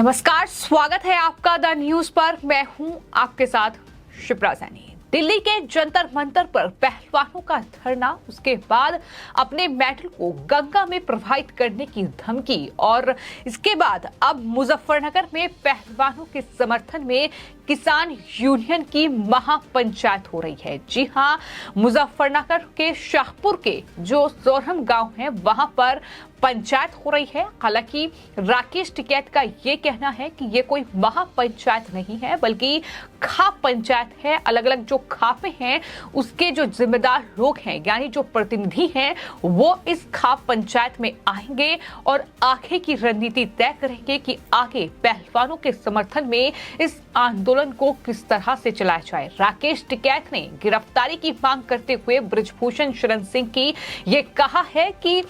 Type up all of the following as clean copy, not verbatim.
नमस्कार, स्वागत है आपका द न्यूज पर। मैं हूं आपके साथ शिप्रा सैनी। दिल्ली के जंतर मंतर पर पहलवानों का धरना, उसके बाद अपने मेडल को गंगा में प्रवाहित करने की धमकी और इसके बाद अब मुजफ्फरनगर में पहलवानों के समर्थन में किसान यूनियन की महापंचायत हो रही है। जी हां, मुजफ्फरनगर के शाहपुर के जो सोरहम गांव है वहां पर पंचायत हो रही है। हालांकि राकेश टिकैत का ये कहना है कि ये कोई महापंचायत नहीं है बल्कि खाप पंचायत है। अलग अलग जो खापे हैं उसके जो जिम्मेदार लोग हैं यानी जो प्रतिनिधि हैं वो इस खाप पंचायत में आएंगे और आगे की रणनीति तय करेंगे कि आगे पहलवानों के समर्थन में इस आंदोलन को किस तरह से चलाया जाए। राकेश टिकैत ने गिरफ्तारी की मांग करते हुए बृजभूषण शरण सिंह की ये कहा है कि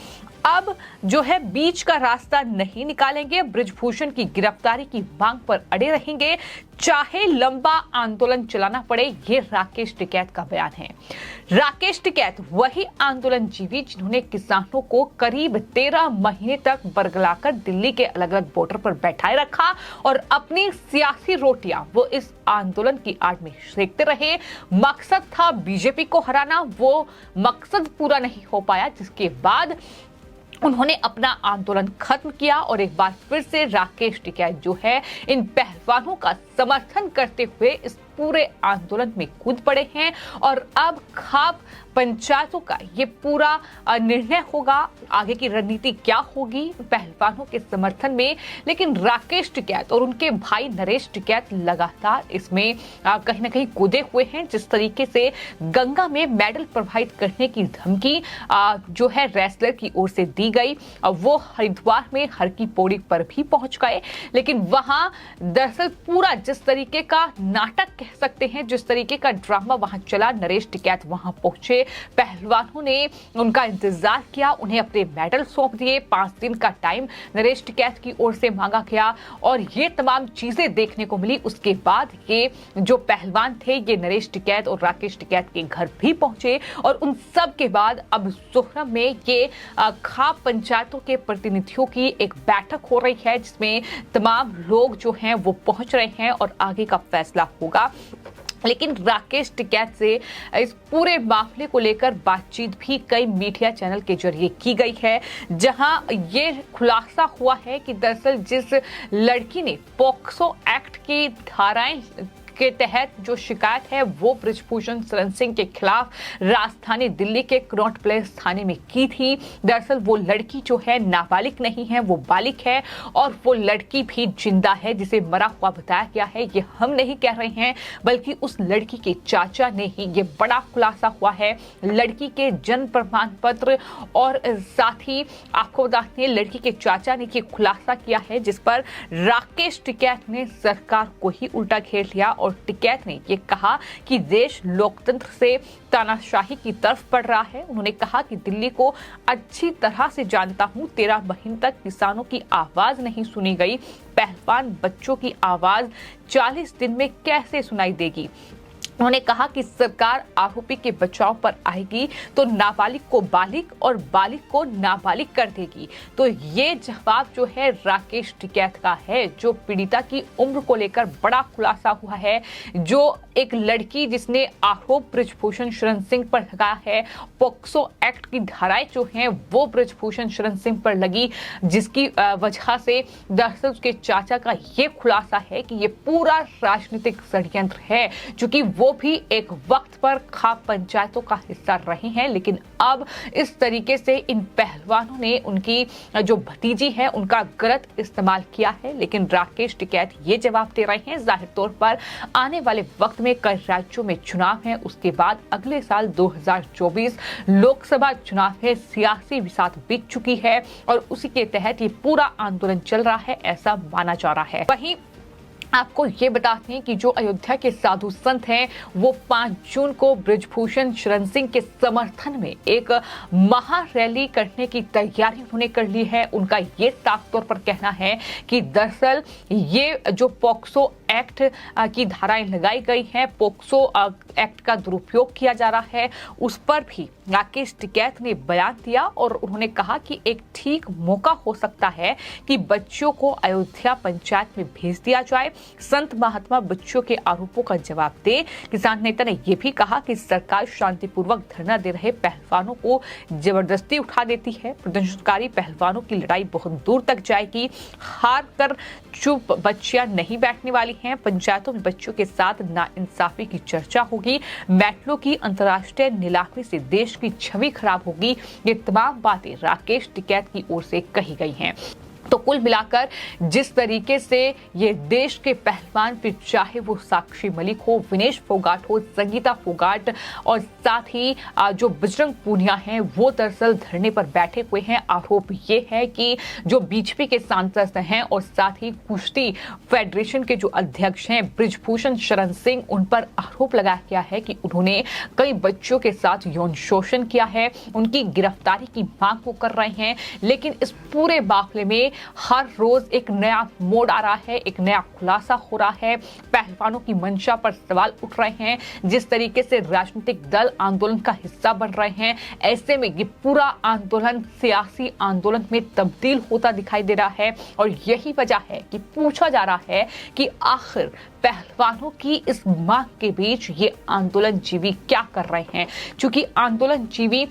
अब जो है बीच का रास्ता नहीं निकालेंगे, बृजभूषण की गिरफ्तारी की मांग पर अड़े रहेंगे, चाहे लंबा आंदोलन चलाना पड़े। ये राकेश टिकैत का बयान है। राकेश टिकैत वही आंदोलन जीवी जिन्होंने किसानों को करीब 13 महीने तक बरगलाकर दिल्ली के अलग अलग बॉर्डर पर बैठाए रखा और अपनी सियासी रोटियां वो इस आंदोलन की आड़ में सेकते रहे। मकसद था बीजेपी को हराना, वो मकसद पूरा नहीं हो पाया, जिसके बाद उन्होंने अपना आंदोलन खत्म किया और एक बार फिर से राकेश टिकैत जो है इन पहलवानों का समर्थन करते हुए इस पूरे आंदोलन में कूद पड़े हैं। और अब खाप पंचायतों का ये पूरा निर्णय होगा, आगे की रणनीति क्या होगी पहलवानों के समर्थन में। लेकिन राकेश टिकैत और उनके भाई नरेश टिकैत लगातार इसमें कहीं ना कहीं कूदे हुए हैं। जिस तरीके से गंगा में मेडल प्रवाहित करने की धमकी जो है रेसलर की ओर से दी गई, वो हरिद्वार में हर की पौड़ी पर भी पहुंच गए। लेकिन वहां दरअसल पूरा जिस तरीके का नाटक कह सकते हैं, जिस तरीके का ड्रामा वहां चला, नरेश टिकैत वहां पहुंचे, पहलवानों ने उनका इंतजार किया, उन्हें अपने मेडल सौंप दिए, 5 दिन का टाइम नरेश टिकैत की ओर से मांगा गया और ये तमाम चीजें देखने को मिली। उसके बाद ये जो पहलवान थे ये नरेश टिकैत और राकेश टिकैत के घर भी पहुंचे और उन सब के बाद अब सोहरम में ये खाप पंचायतों के प्रतिनिधियों की एक बैठक हो रही है जिसमें तमाम लोग जो हैं वो पहुंच रहे हैं और आगे का फैसला होगा। लेकिन राकेश टिकैत से इस पूरे मामले को लेकर बातचीत भी कई मीडिया चैनल के जरिए की गई है, जहां ये खुलासा हुआ है कि दरअसल जिस लड़की ने पॉक्सो एक्ट की धाराएं के तहत जो शिकायत है वो बृजभूषण शरण सिंह के खिलाफ राजधानी दिल्ली के कनॉट प्लेस थाने में की थी। दरअसल वो लड़की जो है नाबालिग नहीं है, वो बालिग है और वो लड़की भी जिंदा है जिसे मरा हुआ बताया गया है। ये हम नहीं कह रहे हैं बल्कि उस लड़की के चाचा ने ही, ये बड़ा खुलासा हुआ है। लड़की के जन्म प्रमाण पत्र और साथ ही आपको बता दें लड़की के चाचा ने ये खुलासा किया है जिस पर राकेश टिकैत ने सरकार को ही उल्टा घेर लिया और टिकैत ने ये कहा कि देश लोकतंत्र से तानाशाही की तरफ बढ़ रहा है। उन्होंने कहा कि दिल्ली को अच्छी तरह से जानता हूं, 13 महीने तक किसानों की आवाज नहीं सुनी गई, पहलवान बच्चों की आवाज 40 दिन में कैसे सुनाई देगी। उन्होंने कहा कि सरकार आरोपी के बचाव पर आएगी तो नाबालिग को बालिग और बालिग को नाबालिग कर देगी। तो ये जवाब जो है राकेश टिकैत का है, जो पीड़िता की उम्र को लेकर बड़ा खुलासा हुआ है, जो एक लड़की जिसने आरोप बृजभूषण शरण सिंह पर लगाया है, पॉक्सो एक्ट की धाराएं जो हैं वो बृजभूषण शरण सिंह पर लगी, जिसकी वजह से दरअसल उसके चाचा का ये खुलासा है कि ये पूरा राजनीतिक षड्यंत्र है। चूंकि वो भी एक वक्त पर खाप पंचायतों का हिस्सा रहे हैं, लेकिन अब इस तरीके से इन पहलवानों ने उनकी जो भतीजी है उनका गलत इस्तेमाल किया है। लेकिन राकेश टिकैत ये जवाब दे रहे हैं, जाहिर तौर पर आने वाले वक्त में कई राज्यों में चुनाव है, उसके बाद अगले साल 2024 लोकसभा चुनाव है, सियासी विसात बीत चुकी है और उसी के तहत ये पूरा आंदोलन चल रहा है, ऐसा माना जा रहा है। वहीं आपको ये बताते हैं कि जो अयोध्या के साधु संत हैं वो 5 जून को बृजभूषण शरण सिंह के समर्थन में एक महा रैली करने की तैयारी उन्होंने कर ली है। उनका ये साफ तौर पर कहना है कि दरअसल ये जो पॉक्सो एक्ट की धाराएं लगाई गई हैं, पोक्सो एक्ट का दुरुपयोग किया जा रहा है, उस पर भी राकेश टिकैत ने बयान दिया और उन्होंने कहा कि एक ठीक मौका हो सकता है कि बच्चों को अयोध्या पंचायत में भेज दिया जाए, संत महात्मा बच्चों के आरोपों का जवाब दे। किसान नेता ने यह भी कहा कि सरकार शांतिपूर्वक धरना दे रहे पहलवानों को जबरदस्ती उठा देती है। प्रदर्शनकारी पहलवानों की लड़ाई बहुत दूर तक जाएगी, हार कर चुप बच्चियां नहीं बैठने वाली हैं। पंचायतों में बच्चों के साथ नाइंसाफी की चर्चा होगी, मेटलों की अंतर्राष्ट्रीय नीलामी से देश की छवि खराब होगी। ये तमाम बातें राकेश टिकैत की ओर से कही गई हैं। तो कुल मिलाकर जिस तरीके से ये देश के पहलवान, फिर चाहे वो साक्षी मलिक हो, विनेश फोगाट हो, संगीता फोगाट और साथ ही जो बजरंग पूनिया हैं, वो दरअसल धरने पर बैठे हुए हैं। आरोप ये है कि जो बीजेपी के सांसद हैं और साथ ही कुश्ती फेडरेशन के जो अध्यक्ष हैं बृजभूषण शरण सिंह, उन पर आरोप लगाया गया है कि उन्होंने कई बच्चों के साथ यौन शोषण किया है, उनकी गिरफ्तारी की मांग वो कर रहे हैं। लेकिन इस पूरे मामले में हर रोज एक नया मोड़ आ रहा है, एक नया खुलासा हो रहा है। पहलवानों की मंशा पर सवाल उठ रहे हैं, जिस तरीके से राजनीतिक दल आंदोलन का हिस्सा बन रहे हैं, ऐसे में ये पूरा आंदोलन सियासी आंदोलन में तब्दील होता दिखाई दे रहा है। और यही वजह है कि पूछा जा रहा है कि आखिर पहलवानों की इस मांग के बीच ये आंदोलन जीवी क्या कर रहे हैं। क्योंकि आंदोलन जीवी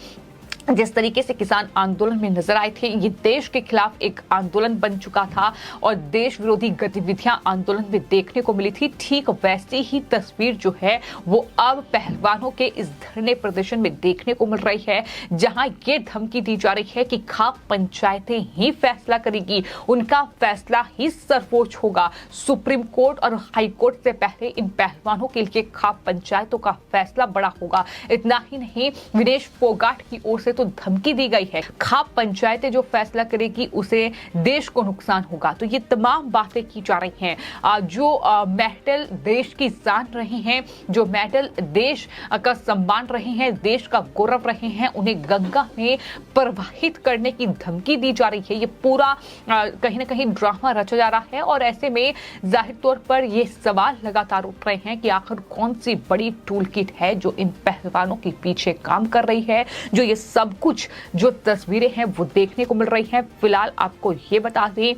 जिस तरीके से किसान आंदोलन में नजर आए थे, ये देश के खिलाफ एक आंदोलन बन चुका था और देश विरोधी गतिविधियां आंदोलन में देखने को मिली थी, ठीक वैसी ही तस्वीर जो है वो अब पहलवानों के इस धरने प्रदर्शन में देखने को मिल रही है, जहां ये धमकी दी जा रही है कि खाप पंचायतें ही फैसला करेगी, उनका फैसला ही सर्वोच्च होगा। सुप्रीम कोर्ट और हाई कोर्ट से पहले इन पहलवानों के लिए खाप पंचायतों का फैसला बड़ा होगा। इतना ही नहीं, विनेश फोगाट की ओर से तो धमकी दी गई है, खाप पंचायतें जो फैसला करेगी उसे देश को नुकसान होगा। तो ये तमाम बातें की जा रही हैं। जो मेडल देश की शान रही हैं, जो मेडल देश का सम्मान रही हैं, देश का गौरव रहे हैं, उन्हें गंगा में प्रवाहित करने की धमकी दी जा रही है। ये पूरा कहीं ना कहीं ड्रामा रचा जा रहा है और ऐसे में जाहिर तौर पर ये सवाल लगातार उठ रहे हैं कि आखिर कौन सी बड़ी टूल किट है जो इन पहलवानों के पीछे काम कर रही है, जो ये सब कुछ जो तस्वीरें हैं वो देखने को मिल रही हैं। फिलहाल आपको ये बता दें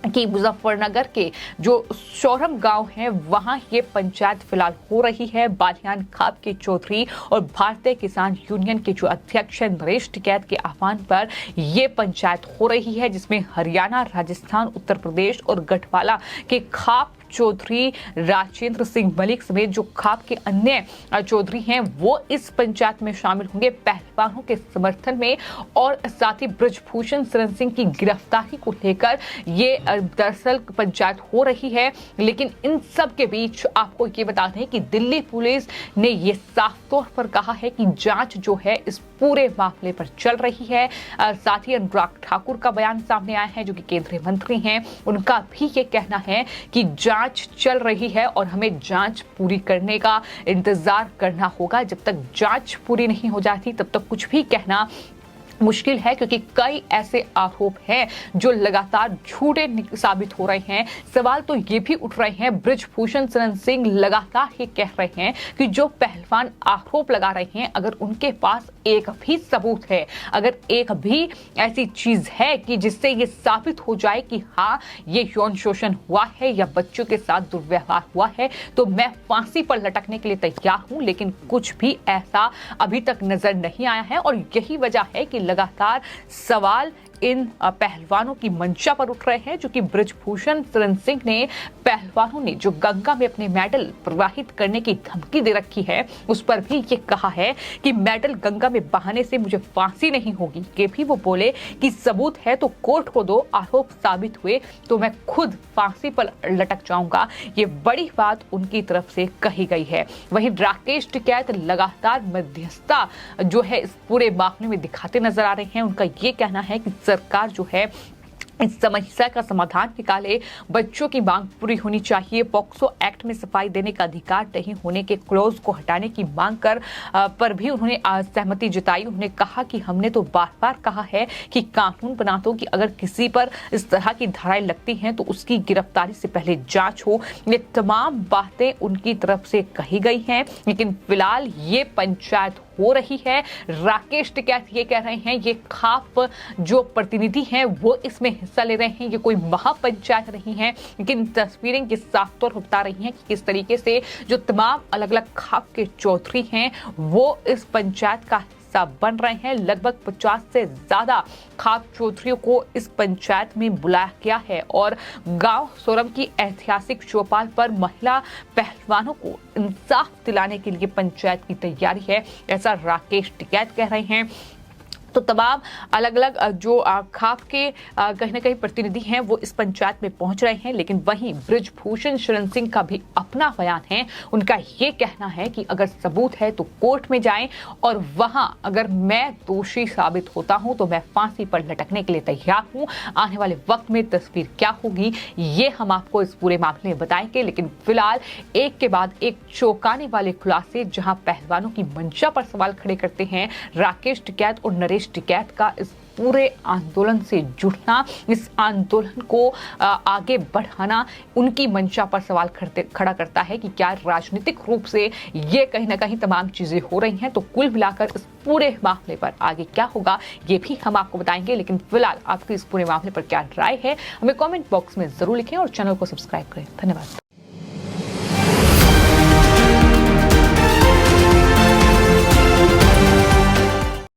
कि मुजफ्फरनगर के जो शौरम गांव है, वहां ये पंचायत फिलहाल हो रही है। बालियान खाप के चौधरी और भारतीय किसान यूनियन के जो अध्यक्ष हैं नरेश टिकैत के आह्वान पर ये पंचायत हो रही है, जिसमें हरियाणा, राजस्थान, उत्तर प्रदेश और गढ़वाला के खाप चौधरी राजेंद्र सिंह मलिक समेत जो खाप के अन्य चौधरी हैं वो इस पंचायत में शामिल होंगे पहलवानों के समर्थन में। और साथ ही बृजभूषण शरण सिंह की गिरफ्तारी को लेकर ये दरअसल पंचायत हो रही है। लेकिन इन सब के बीच आपको ये बता दें कि दिल्ली पुलिस ने ये साफ तौर पर कहा है कि जांच जो है इस पूरे मामले पर चल रही है। साथ ही अनुराग ठाकुर का बयान सामने आया है, जो कि केंद्रीय मंत्री हैं, उनका भी ये कहना है कि जांच चल रही है और हमें जांच पूरी करने का इंतजार करना होगा। जब तक जांच पूरी नहीं हो जाती तब तक कुछ भी कहना मुश्किल है, क्योंकि कई ऐसे आरोप हैं जो लगातार झूठे साबित हो रहे हैं। सवाल तो ये भी उठ रहे हैं, बृजभूषण शरण सिंह लगातार ये कह रहे हैं कि जो पहलवान आरोप लगा रहे हैं, अगर उनके पास एक भी सबूत है, अगर एक भी ऐसी चीज है कि जिससे ये साबित हो जाए कि हाँ ये यौन शोषण हुआ है या बच्चों के साथ दुर्व्यवहार हुआ है, तो मैं फांसी पर लटकने के लिए तैयार हूं। लेकिन कुछ भी ऐसा अभी तक नजर नहीं आया है और यही वजह है कि लगातार सवाल इन पहलवानों की मंशा पर उठ रहे हैं, जो कि बृजभूषण शरण सिंह ने पहलवानों ने जो गंगा में अपने मेडल प्रवाहित करने की धमकी दे रखी है, उस पर भी ये कहा है कि मेडल गंगा में बहाने से मुझे फांसी नहीं होगी। ये भी वो बोले कि सबूत है तो कोर्ट को दो, आरोप साबित हुए तो मैं खुद फांसी पर लटक जाऊंगा। ये बड़ी बात उनकी तरफ से कही गई है। वहीं राकेश टिकैत लगातार मध्यस्थता जो है इस पूरे मामले में दिखाते नजर आ रहे हैं। उनका ये कहना है कि सरकार जो है इस समस्या का समाधान निकाले। बच्चों की मांग पूरी होनी चाहिए। पॉक्सो एक्ट में सफाई देने का अधिकार नहीं होने के क्लॉज को हटाने की मांग पर भी उन्होंने सहमति जताई। उन्होंने कहा कि हमने तो बार बार कहा है कि कानून बना दो कि अगर किसी पर इस तरह की धाराएं लगती हैं तो उसकी गिरफ्तारी से पहले जांच हो। ये तमाम बातें उनकी तरफ से कही गई हैं, लेकिन फिलहाल ये पंचायत हो रही है। राकेश टिकैत ये कह रहे हैं, ये खाप जो प्रतिनिधि हैं वो इसमें हिस्सा ले रहे हैं, ये कोई महापंचायत नहीं है। लेकिन तस्वीरें ये साफ तौर पर बता रही हैं कि किस तरीके से जो तमाम अलग अलग खाप के चौधरी हैं वो इस पंचायत का हिस्सा बन रहे हैं। लगभग 50 से ज्यादा खाप चौधरियों को इस पंचायत में बुलाया गया है और गांव सोरम की ऐतिहासिक चौपाल पर महिला पहलवानों को इंसाफ दिलाने के लिए पंचायत की तैयारी है, ऐसा राकेश टिकैत कह रहे हैं। तो तमाम अलग अलग जो खाप के कहीं ना कहीं प्रतिनिधि हैं वो इस पंचायत में पहुंच रहे हैं, लेकिन वहीं बृजभूषण शरण सिंह का भी अपना बयान है। उनका ये कहना है कि अगर सबूत है तो कोर्ट में जाएं और वहां अगर मैं दोषी साबित होता हूं तो मैं फांसी पर लटकने के लिए तैयार हूं। आने वाले वक्त में तस्वीर क्या होगी ये हम आपको इस पूरे मामले में बताएंगे, लेकिन फिलहाल एक के बाद एक चौंकाने वाले खुलासे जहां पहलवानों की मंशा पर सवाल खड़े करते हैं राकेश टिकैत और नरेश टिकैत का इस पूरे आंदोलन से जुड़ना, इस आंदोलन को आगे बढ़ाना उनकी मंशा पर सवाल खड़ा करता है कि क्या राजनीतिक रूप से ये कहीं ना कहीं तमाम चीजें हो रही हैं। तो कुल मिलाकर इस पूरे मामले पर आगे क्या होगा ये भी हम आपको बताएंगे, लेकिन फिलहाल आपकी इस पूरे मामले पर क्या राय है हमें कमेंट बॉक्स में जरूर लिखें और चैनल को सब्सक्राइब करें। धन्यवाद।